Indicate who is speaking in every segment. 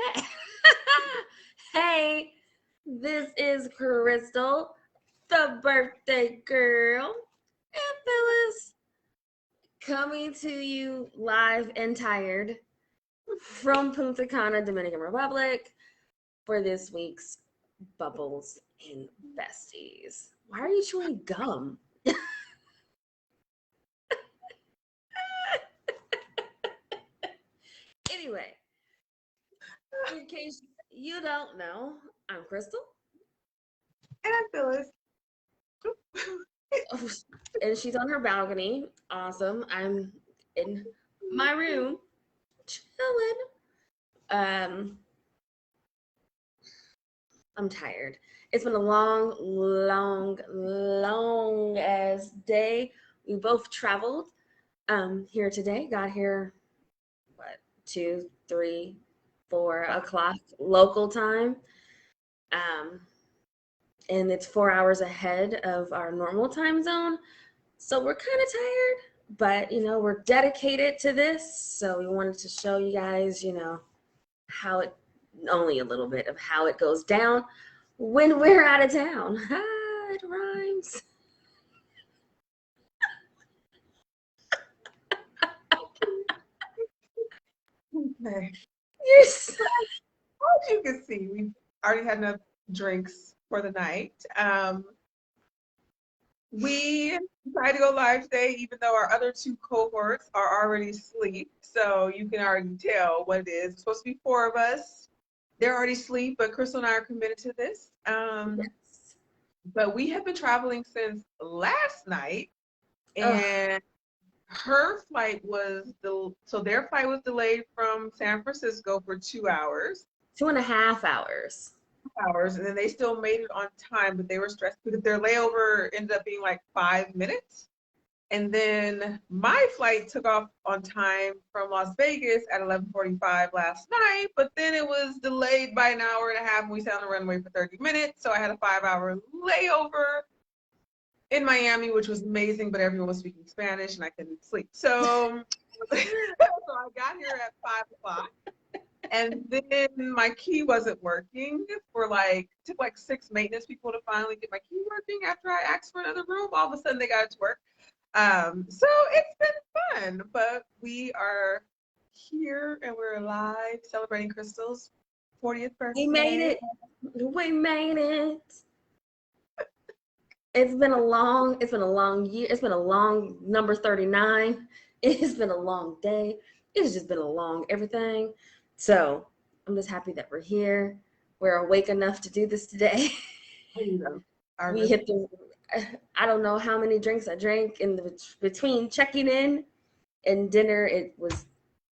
Speaker 1: Hey, hey, this is Khrystal, the birthday girl, and Phyllis, coming to you live and tired from Punta Cana, Dominican Republic, for this week's Bubbles and Besties. Why are you chewing gum? Anyway, in case you don't know, I'm Khrystal.
Speaker 2: And I'm Phyllis.
Speaker 1: And she's on her balcony. Awesome. I'm in my room chilling. Um, I'm tired. It's been a long as day. We both traveled here today. Got here what 2, 3, 4 o'clock local time. Um, and it's 4 hours ahead of our normal time zone. So we're kind of tired, but we're dedicated to this. So we wanted to show you guys, how it only a little bit of how it goes down when we're out of town. Ah, it rhymes.
Speaker 2: Okay.
Speaker 1: Yes.
Speaker 2: As you can see, we already had enough drinks for the night. We decided to go live today, even though our other two cohorts are already asleep. So you can already tell what it is. It's supposed to be four of us. They're already asleep, but Khrystal and I are committed to this.
Speaker 1: Yes.
Speaker 2: But we have been traveling since last night,
Speaker 1: Ugh,
Speaker 2: and her flight was so their flight was delayed from San Francisco for 2 hours.
Speaker 1: 2.5 hours.
Speaker 2: Hours, and then they still made it on time, but they were stressed because their layover ended up being like 5 minutes. And then my flight took off on time from Las Vegas at 11:45 last night, but then it was delayed by an hour and a half, and we sat on the runway for 30 minutes. So I had a 5 hour layover in Miami, which was amazing, but everyone was speaking Spanish and I couldn't sleep. So, so I got here at 5 o'clock. And then my key wasn't working for took like 6 maintenance people to finally get my key working after I asked for another room. All of a sudden they got it to work. So it's been fun, but we are here and we're live celebrating Khrystal's 40th
Speaker 1: We made
Speaker 2: birthday.
Speaker 1: it. We made it. It's been a long year. It's been a long number 39. It's been a long day. It's just been a long everything. So I'm just happy that we're here. We're awake enough to do this today.
Speaker 2: You know, I
Speaker 1: We
Speaker 2: really
Speaker 1: hit the, I don't know how many drinks I drank in the between checking in and dinner.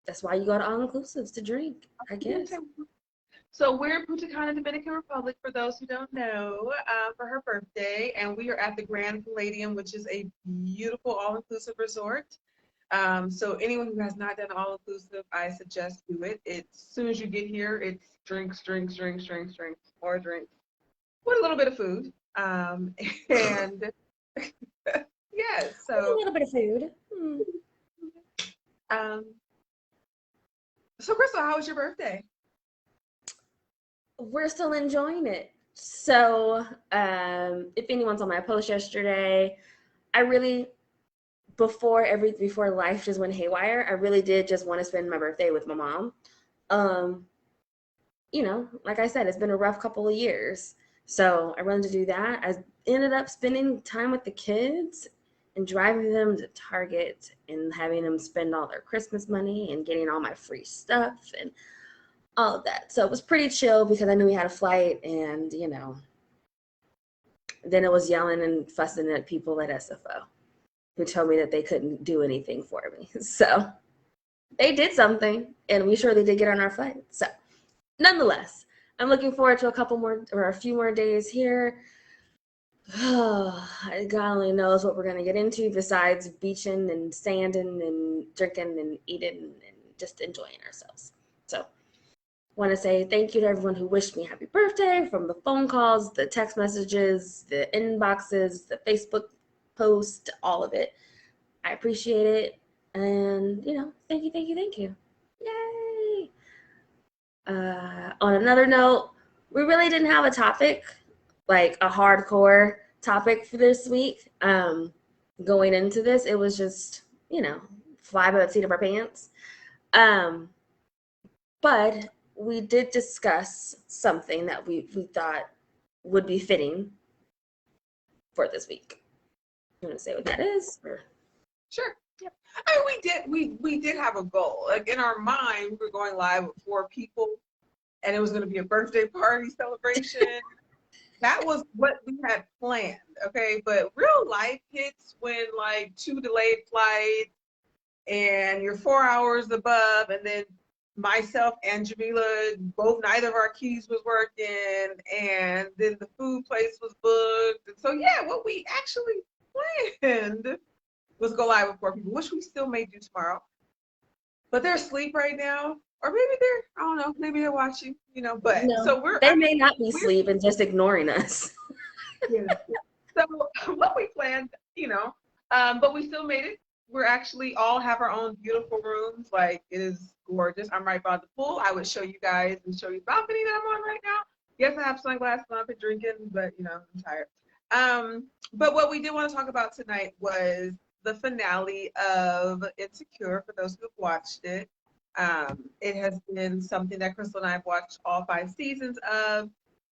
Speaker 1: That's why you go to all inclusives to drink, I guess.
Speaker 2: So we're in Punta Cana, Dominican Republic, for those who don't know, for her birthday, and we are at the Grand Palladium, which is a beautiful all-inclusive resort. So anyone who has not done all-inclusive, I suggest do it. As soon as you get here, it's drinks, drinks, drinks, drinks, drinks, more drinks, with a little bit of food. And yeah,
Speaker 1: With a
Speaker 2: so
Speaker 1: little bit of food.
Speaker 2: um, so Khrystal, how was your birthday?
Speaker 1: We're still enjoying it. So, if anyone's on my post yesterday, I really before life just went haywire, I really did just want to spend my birthday with my mom. Um, like I said, it's been a rough couple of years. So I wanted to do that. I ended up spending time with the kids and driving them to Target and having them spend all their Christmas money and getting all my free stuff and all of that. So it was pretty chill because I knew we had a flight and, then it was yelling and fussing at people at SFO who told me that they couldn't do anything for me. So they did something and we surely did get on our flight. So nonetheless, I'm looking forward to a few more days here. God only knows what we're going to get into besides beaching and sanding and drinking and eating and just enjoying ourselves. So want to say thank you to everyone who wished me happy birthday, from the phone calls, the text messages, the inboxes, the Facebook post, all of it. I appreciate it. And, thank you, thank you, thank you. Yay! On another note, we really didn't have a topic, like a hardcore topic for this week. Going into this, it was just, fly by the seat of our pants. But we did discuss something that we thought would be fitting for this week. You want to say what that is? Or?
Speaker 2: Sure. Yep. I mean, we did have a goal. Like in our mind, we were going live with 4 people, and it was going to be a birthday party celebration. That was what we had planned. Okay, but real life hits when like 2 delayed flights, and you're 4 hours above, and then myself and Jamila, neither of our keys was working, and then the food place was booked. And so yeah, what we actually planned was go live with 4 people, which we still may do tomorrow. But they're asleep right now. Or maybe I don't know, maybe they're watching, but
Speaker 1: no,
Speaker 2: so
Speaker 1: they may not be asleep and just ignoring us.
Speaker 2: Yeah. So what we planned, but we still made it. We're actually all have our own beautiful rooms. Like, it is gorgeous. I'm right by the pool. I would show you guys and show you the balcony that I'm on right now. Yes, I have sunglasses on, I've been drinking, but I'm tired. But what we did want to talk about tonight was the finale of Insecure, for those who have watched it. It has been something that Khrystal and I have watched all 5 seasons of.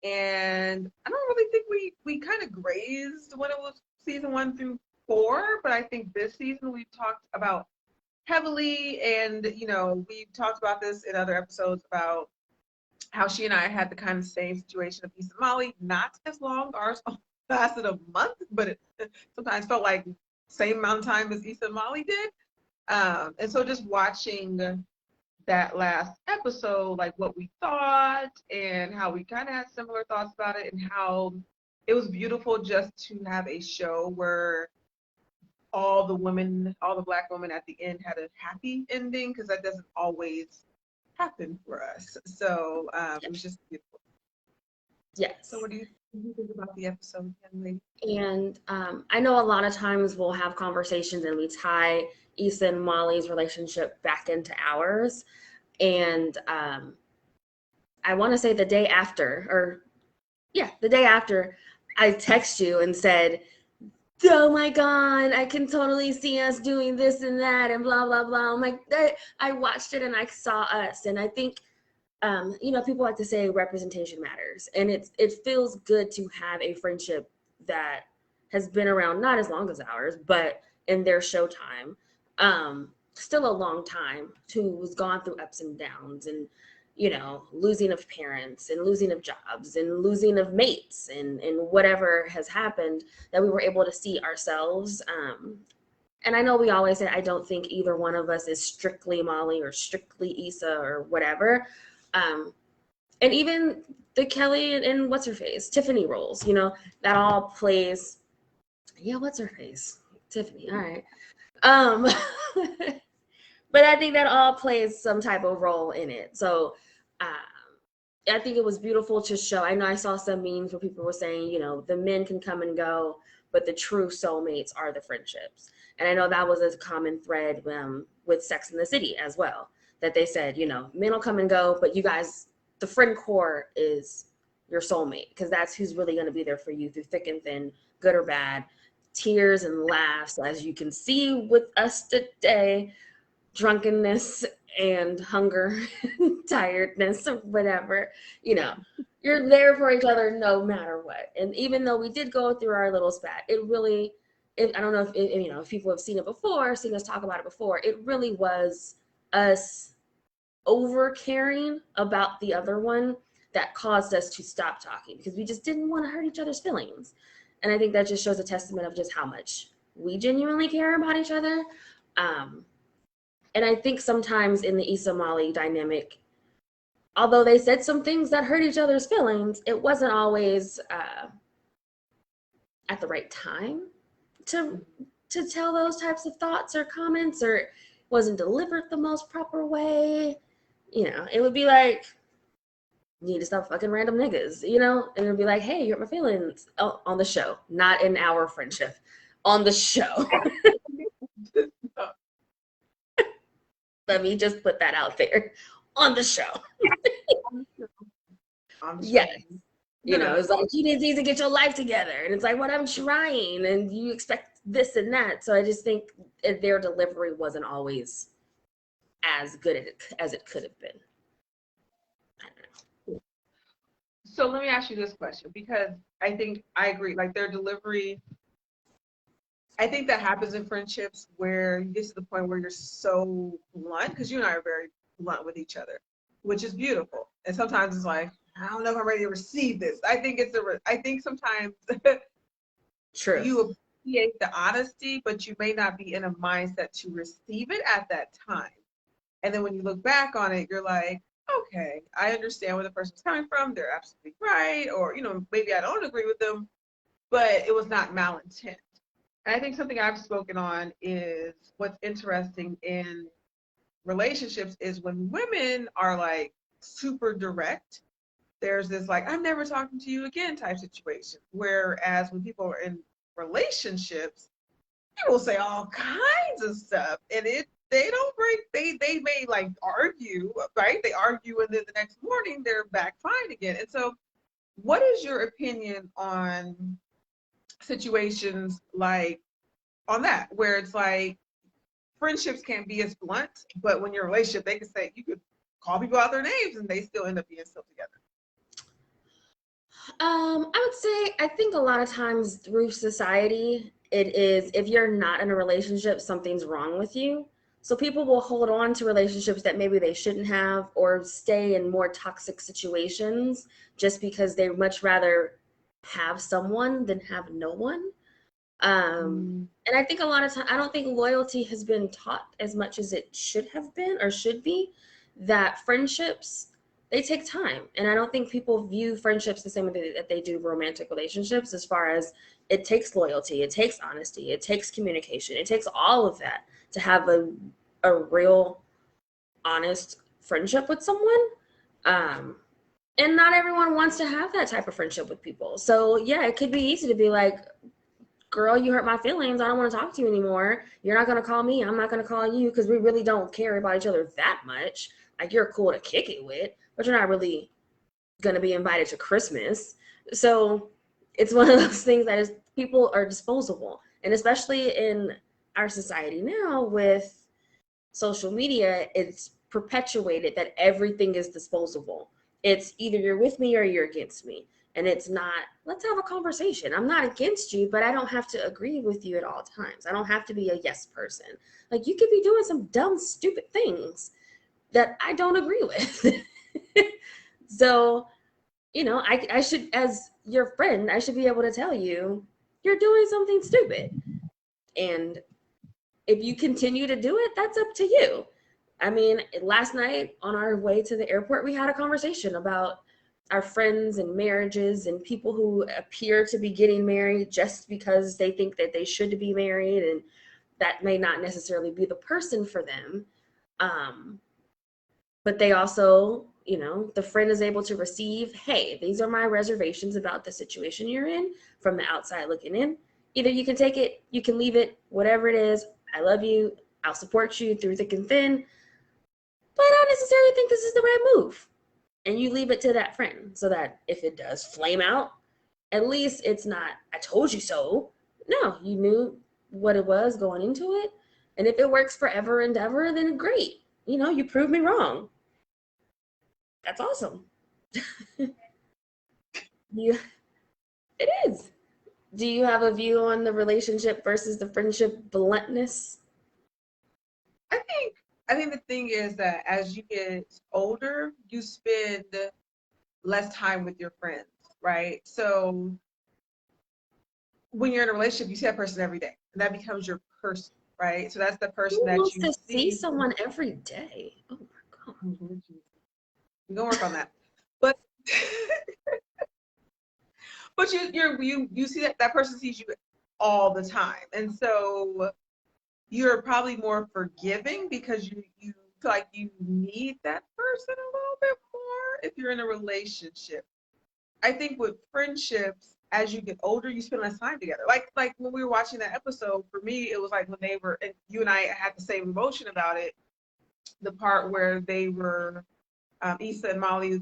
Speaker 2: And I don't really think we kind of grazed when it was season 1 through 4, but I think this season we've talked about heavily, and we've talked about this in other episodes about how she and I had the kind of same situation of Issa Molly, not as long. Ours lasted a month, but it sometimes felt like same amount of time as Issa Molly did. And so just watching that last episode, like what we thought and how we kind of had similar thoughts about it, and how it was beautiful just to have a show where all the Black women at the end had a happy ending, because that doesn't always happen for us. So it was just beautiful.
Speaker 1: Yes.
Speaker 2: So what do you think about the episode, young lady?
Speaker 1: And I know a lot of times we'll have conversations and we tie Issa and Molly's relationship back into ours. And I want to say the day after, I text you and said, oh my God, I can totally see us doing this and that and blah, blah, blah. I'm like, I watched it and I saw us. And I think, people like to say representation matters. And it feels good to have a friendship that has been around not as long as ours, but in their showtime, still a long time, who's gone through ups and downs and, losing of parents and losing of jobs and losing of mates and whatever has happened, that we were able to see ourselves. And I know we always say, I don't think either one of us is strictly Molly or strictly Issa or whatever. And even the Kelly and what's her face, Tiffany roles, that all plays. Yeah, what's her face? Tiffany. All right. But I think that all plays some type of role in it. So I think it was beautiful to show. I know I saw some memes where people were saying, the men can come and go, but the true soulmates are the friendships. And I know that was a common thread with Sex and the City as well, that they said, men will come and go, but you guys, the friend core is your soulmate, because that's who's really going to be there for you through thick and thin, good or bad, tears and laughs, as you can see with us today, drunkenness and hunger, tiredness, or whatever. You're there for each other no matter what. And even though we did go through our little spat, I don't know if people have seen it before, seen us talk about it before, it really was us over caring about the other one that caused us to stop talking, because we just didn't want to hurt each other's feelings. And I think that just shows a testament of just how much we genuinely care about each other. And I think sometimes in the Issa Molly dynamic, although they said some things that hurt each other's feelings, it wasn't always at the right time to tell those types of thoughts or comments, or it wasn't delivered the most proper way. It would be like, you need to stop fucking random niggas, and it would be like, hey, you hurt my feelings. Oh, on the show, not in our friendship, on the show. Let me just put that out there, on the show.
Speaker 2: I'm just
Speaker 1: Yes.
Speaker 2: trying.
Speaker 1: You know,
Speaker 2: No.
Speaker 1: it's like, you need to get your life together. And it's like, what, I'm trying. And you expect this and that. So I just think their delivery wasn't always as good as it could have been. I don't know.
Speaker 2: So let me ask you this question, because I think I agree. Like their delivery, I think that happens in friendships where you get to the point where you're so blunt, because you and I are very blunt with each other, which is beautiful. And sometimes it's like, I don't know if I'm ready to receive this. I think sometimes you
Speaker 1: Truth.
Speaker 2: appreciate the honesty, but you may not be in a mindset to receive it at that time. And then when you look back on it, you're like, okay, I understand where the person's coming from. They're absolutely right. Or, maybe I don't agree with them, but it was not malintent. And I think something I've spoken on is what's interesting in relationships is when women are like super direct, there's this like, I'm never talking to you again type situation. Whereas when people are in relationships, people say all kinds of stuff, and they don't break. They may like argue, right? They argue, and then the next morning they're back fine again. And so, what is your opinion on situations like on that, where it's like friendships can't be as blunt, but when you're in a relationship, they can say you could call people out their names, and they still end up being still together.
Speaker 1: I would say, I think a lot of times through society, it is, if you're not in a relationship, something's wrong with you. So people will hold on to relationships that maybe they shouldn't have, or stay in more toxic situations just because they much rather have someone than have no one. And I think a lot of time, I don't think loyalty has been taught as much as it should have been or should be. That friendships, they take time, and I don't think people view friendships the same way that they do romantic relationships. As far as, it takes loyalty, it takes honesty, it takes communication, it takes all of that to have a real, honest friendship with someone. Um, and not everyone wants to have that type of friendship with people. So yeah, it could be easy to be like, girl, you hurt my feelings. I don't want to talk to you anymore. You're not going to call me. I'm not going to call you, because we really don't care about each other that much. Like, you're cool to kick it with, but you're not really going to be invited to Christmas. So it's one of those things that is, people are disposable. And especially in our society now with social media, it's perpetuated that everything is disposable. It's either you're with me or you're against me. And it's not, let's have a conversation. I'm not against you, but I don't have to agree with you at all times. I don't have to be a yes person. Like, you could be doing some dumb, stupid things that I don't agree with. So, I should, as your friend, I should be able to tell you, you're doing something stupid. And if you continue to do it, that's up to you. I mean, last night on our way to the airport, we had a conversation about our friends and marriages and people who appear to be getting married just because they think that they should be married, and that may not necessarily be the person for them. Um, but they also, the friend is able to receive, hey, these are my reservations about the situation you're in from the outside looking in. Either you can take it, you can leave it, whatever it is. I love you. I'll support you through thick and thin, but I don't necessarily think this is the right move. And you leave it to that friend so that if it does flame out, at least it's not, I told you so. No, you knew what it was going into it. And if it works forever and ever, then great. You proved me wrong. That's awesome. You, it is. Do you have a view on the relationship versus the friendship bluntness?
Speaker 2: I think the thing is that as you get older, you spend less time with your friends, right? So when you're in a relationship, you see that person every day, and that becomes your person, right? So that's the person
Speaker 1: Who
Speaker 2: that
Speaker 1: wants
Speaker 2: you
Speaker 1: to see
Speaker 2: see.
Speaker 1: someone every day? Oh my God.
Speaker 2: We're gonna work on that, but but you see that person sees you all the time, and so you're probably more forgiving because you feel like you need that person a little bit more if you're in a relationship. I think with friendships, as you get older, you spend less time together. Like when we were watching that episode, for me, it was like when they were, and you and I had the same emotion about it. The part where they were, Issa and Molly,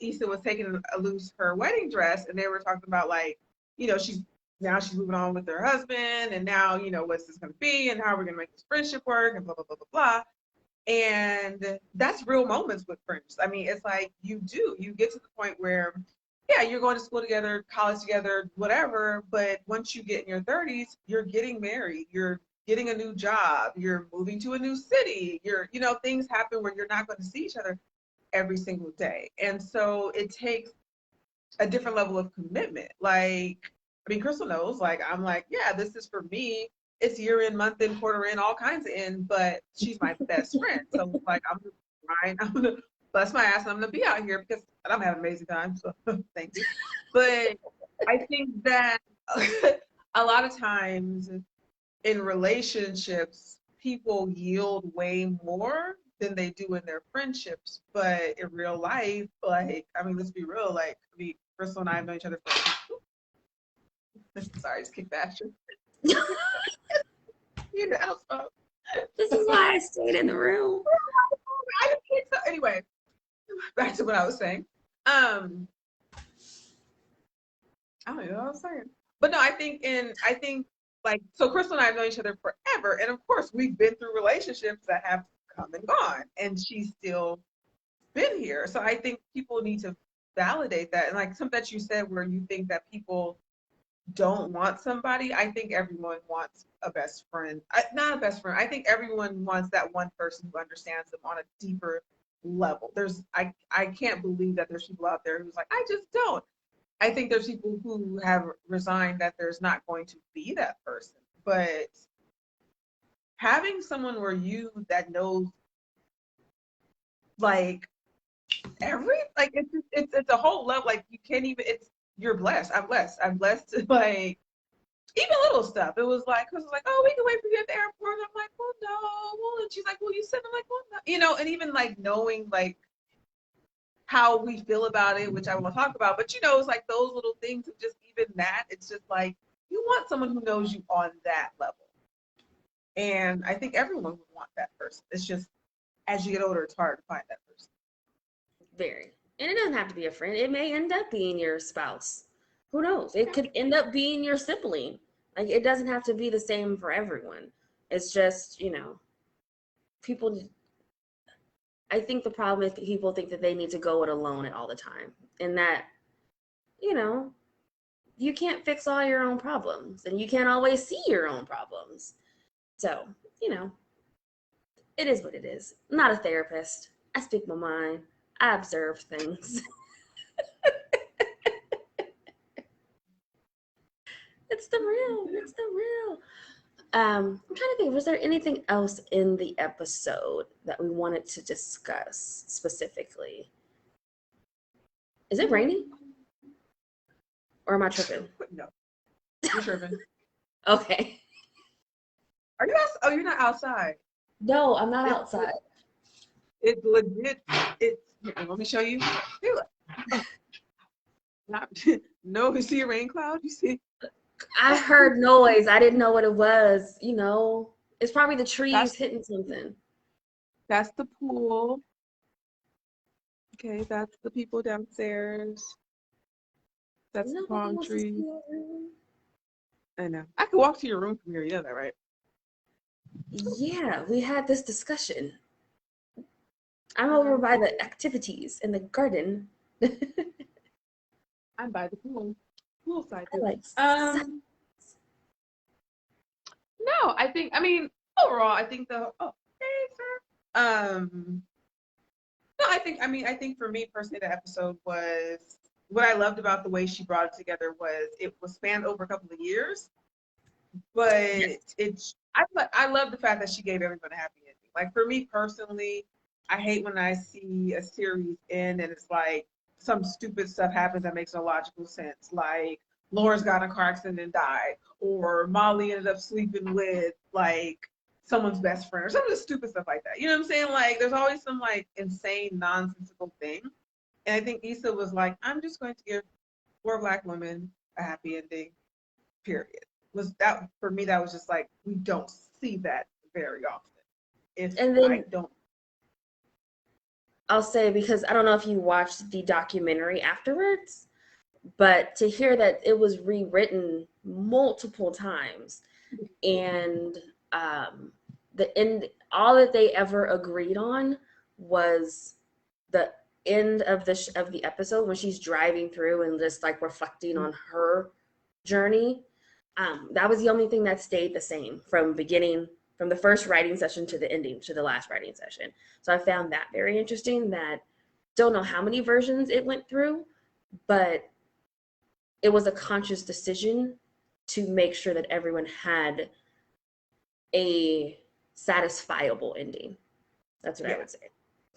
Speaker 2: Issa was taking loose her wedding dress, and they were talking about like, she's moving on with her husband, and now what's this going to be, and how are we going to make this friendship work, and blah blah blah blah blah. And that's real moments with friends. I mean, it's like you get to the point where, yeah, you're going to school together, college together, whatever. But once you get in your 30s, you're getting married, you're getting a new job, you're moving to a new city, things happen where you're not going to see each other every single day. And so it takes a different level of commitment. Like, I mean, Khrystal knows, like, I'm like, yeah, this is for me. It's year in, month in, quarter in, all kinds of in, but she's my best friend. So like, I'm gonna bust my ass and I'm gonna be out here because I'm having an amazing time. So thank you. But I think that a lot of times in relationships, people yield way more than they do in their friendships. But in real life, like, I mean, let's be real, like, Khrystal and I have known each other for sorry, just kick that shit. So.
Speaker 1: This is why I stayed in the room.
Speaker 2: I just can't tell. Anyway, back to what I was saying. I don't know what I was saying. But no, I think like, so Khrystal and I have known each other forever. And of course, we've been through relationships that have come and gone. And she's still been here. So I think people need to validate that. And like something that you said where you think that people don't want somebody, I think everyone wants a best friend. Not a best friend. I think everyone wants that one person who understands them on a deeper level. I can't believe that there's people out there who's like, I just don't. I think there's people who have resigned that there's not going to be that person. But having someone that knows like it's a whole level, like you can't even, you're blessed. I'm blessed to like even little stuff. It was like, because it's like, oh, we can wait for you at the airport. I'm like, well, no. Well, and she's like, well, you said, I'm like, well, no. And even like knowing like how we feel about it, which I won't talk about, but it's like those little things of just even that. It's just like you want someone who knows you on that level. And I think everyone would want that person. It's just as you get older, it's hard to find that person.
Speaker 1: Very. And it doesn't have to be a friend. It may end up being your spouse. Who knows? It could end up being your sibling. Like, it doesn't have to be the same for everyone. It's just, people, I think the problem is people think that they need to go it alone all the time. And that, you can't fix all your own problems. And you can't always see your own problems. So, it is what it is. I'm not a therapist. I speak my mind. I observe things. It's the real. I'm trying to think, was there anything else in the episode that we wanted to discuss specifically? Is it raining? Or am I tripping?
Speaker 2: No, you're tripping.
Speaker 1: Okay.
Speaker 2: Are you outside? Oh, you're not outside.
Speaker 1: No, I'm not outside.
Speaker 2: It's legit. Let me show you. Here, look. No, you see a rain cloud? You see?
Speaker 1: I heard noise. I didn't know what it was. It's probably the trees hitting something.
Speaker 2: That's the pool. Okay, that's the people downstairs. That's the palm tree. I know. I could walk to your room from here. You know that, right?
Speaker 1: Yeah, we had this discussion. I'm over by the activities in the garden.
Speaker 2: I'm by the pool side. No, overall, I think no, I think for me personally, the episode was, what I loved about the way she brought it together was it was spanned over a couple of years, but I love the fact that she gave everyone a happy ending. Like for me personally, I hate when I see a series end and it's like some stupid stuff happens that makes no logical sense. Like Laura's got in a car accident and died, or Molly ended up sleeping with like someone's best friend, or some of the stupid stuff like that. You know what I'm saying? Like there's always some like insane, nonsensical thing. And I think Issa was like, I'm just going to give 4 Black women a happy ending, period. Was that for me? That was just like, we don't see that very often.
Speaker 1: I'll say, because I don't know if you watched the documentary afterwards, but to hear that it was rewritten multiple times, and the end, all that they ever agreed on was the end of the episode when she's driving through and just like reflecting on her journey. That was the only thing that stayed the same from the first writing session to the ending, to the last writing session. So I found that very interesting. That don't know how many versions it went through, but it was a conscious decision to make sure that everyone had a satisfiable ending. That's what I would say.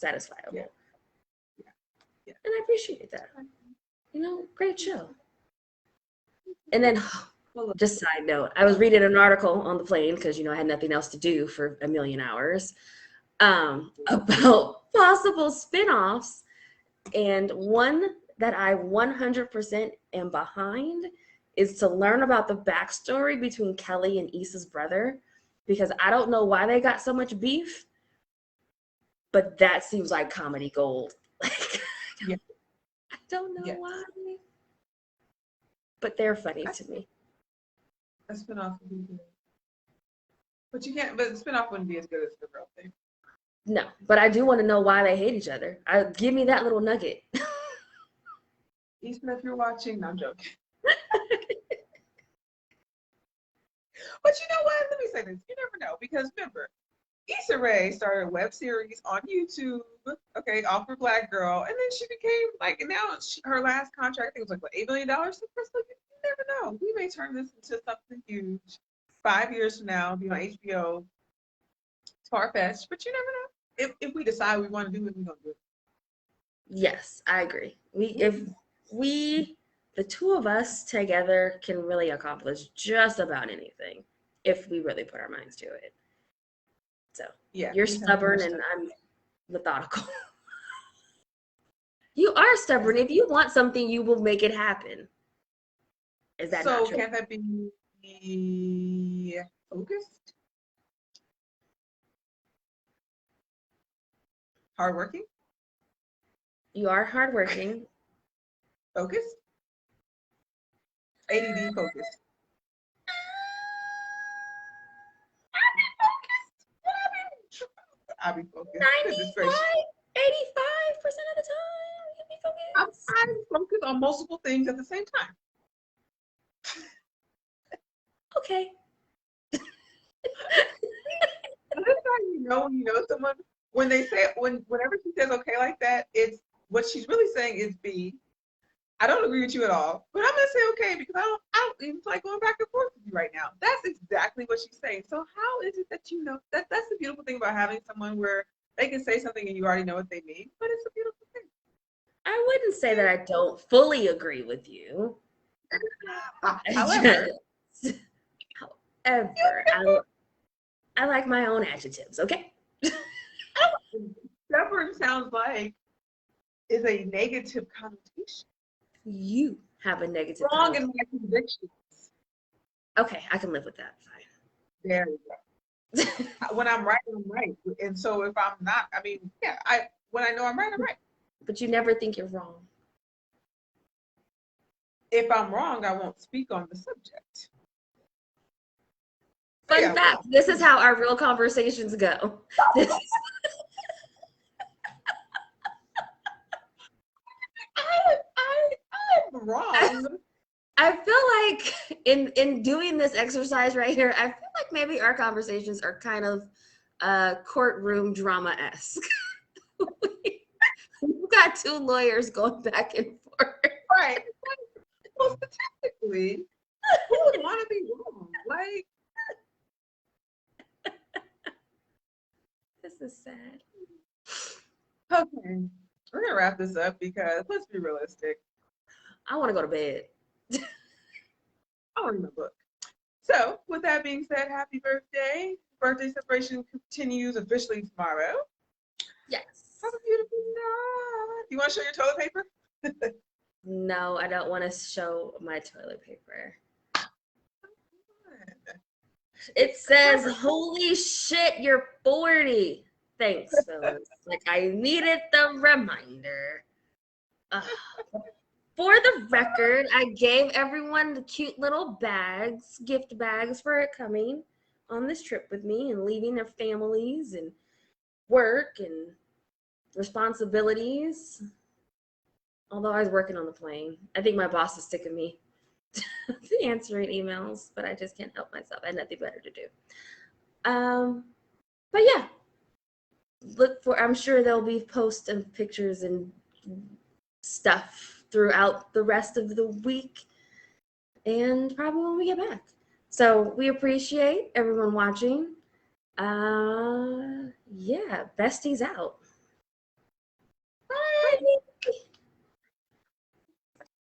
Speaker 1: Satisfiable.
Speaker 2: Yeah.
Speaker 1: And I appreciate that. Great show. And then, just side note, I was reading an article on the plane because, I had nothing else to do for a million hours, about possible spinoffs. And one that I 100% am behind is to learn about the backstory between Kelly and Issa's brother, because I don't know why they got so much beef, but that seems like comedy gold. Like, I don't know why, but they're funny to me.
Speaker 2: A spinoff would be good. But the spinoff wouldn't be as good as the real thing.
Speaker 1: No, but I do want to know why they hate each other. Give me that little nugget.
Speaker 2: Issa, if you're watching, no, I'm joking. But you know what? Let me say this. You never know, because remember, Issa Rae started a web series on YouTube, okay, off her Black Girl, and then she became like, and now her last contract, I think was like, what, $8 million? So Khrystal, you never know. We may turn this into something huge 5 years from now, be on HBO. It's far-fetched, but you never know. If we decide we want to do it, we're going to do it.
Speaker 1: Yes, I agree. The two of us together can really accomplish just about anything if we really put our minds to it. So you're stubborn and I'm methodical. You are stubborn. If you want something, you will make it happen. Is that not true?
Speaker 2: So can't that be focused? Hardworking?
Speaker 1: You are hardworking.
Speaker 2: Focused? ADD focused. I'll be focused.
Speaker 1: 85% of the time, you can be focused.
Speaker 2: I'm focused on multiple things at the same time.
Speaker 1: Okay.
Speaker 2: That's how you know someone whenever she says okay like that, it's what she's really saying is B. I don't agree with you at all, but I'm gonna say okay because I don't even feel like going back and forth with you right now. That's exactly what she's saying. So how is it that that's the beautiful thing about having someone where they can say something and you already know what they mean, but it's a beautiful thing.
Speaker 1: I wouldn't say that I don't fully agree with you. However, I like my own adjectives, okay?
Speaker 2: Stubborn sounds like is a negative connotation.
Speaker 1: You have a negative
Speaker 2: Wrong in my convictions.
Speaker 1: Okay, I can live with that. Fine.
Speaker 2: There you go. When I'm right, I'm right. And so if I'm not, when I know I'm right, I'm right.
Speaker 1: But you never think you're wrong.
Speaker 2: If I'm wrong, I won't speak on the subject.
Speaker 1: Fun fact, this is how our real conversations go.
Speaker 2: I'm wrong.
Speaker 1: I feel like in doing this exercise right here, I feel like maybe our conversations are kind of courtroom drama-esque. We've got two lawyers going back and forth.
Speaker 2: Right. Well, statistically, who would want to be wrong? Like,
Speaker 1: this is sad.
Speaker 2: Okay, we're gonna wrap this up because let's be realistic.
Speaker 1: I want to go to bed.
Speaker 2: I want to read my book. So, with that being said, happy birthday. Birthday celebration continues officially tomorrow.
Speaker 1: Yes.
Speaker 2: Have a beautiful night. You want to show your toilet paper?
Speaker 1: No, I don't want to show my toilet paper. It says, holy shit, you're 40. Thanks, Phyllis. Like, I needed the reminder. Ugh. For the record, I gave everyone the cute little bags, gift bags for it coming on this trip with me and leaving their families and work and responsibilities. Although I was working on the plane, I think my boss is sick of me answering emails, but I just can't help myself. I had nothing better to do. But yeah, I'm sure there'll be posts and pictures and stuff throughout the rest of the week and probably when we get back. So we appreciate everyone watching. Yeah, Besties out.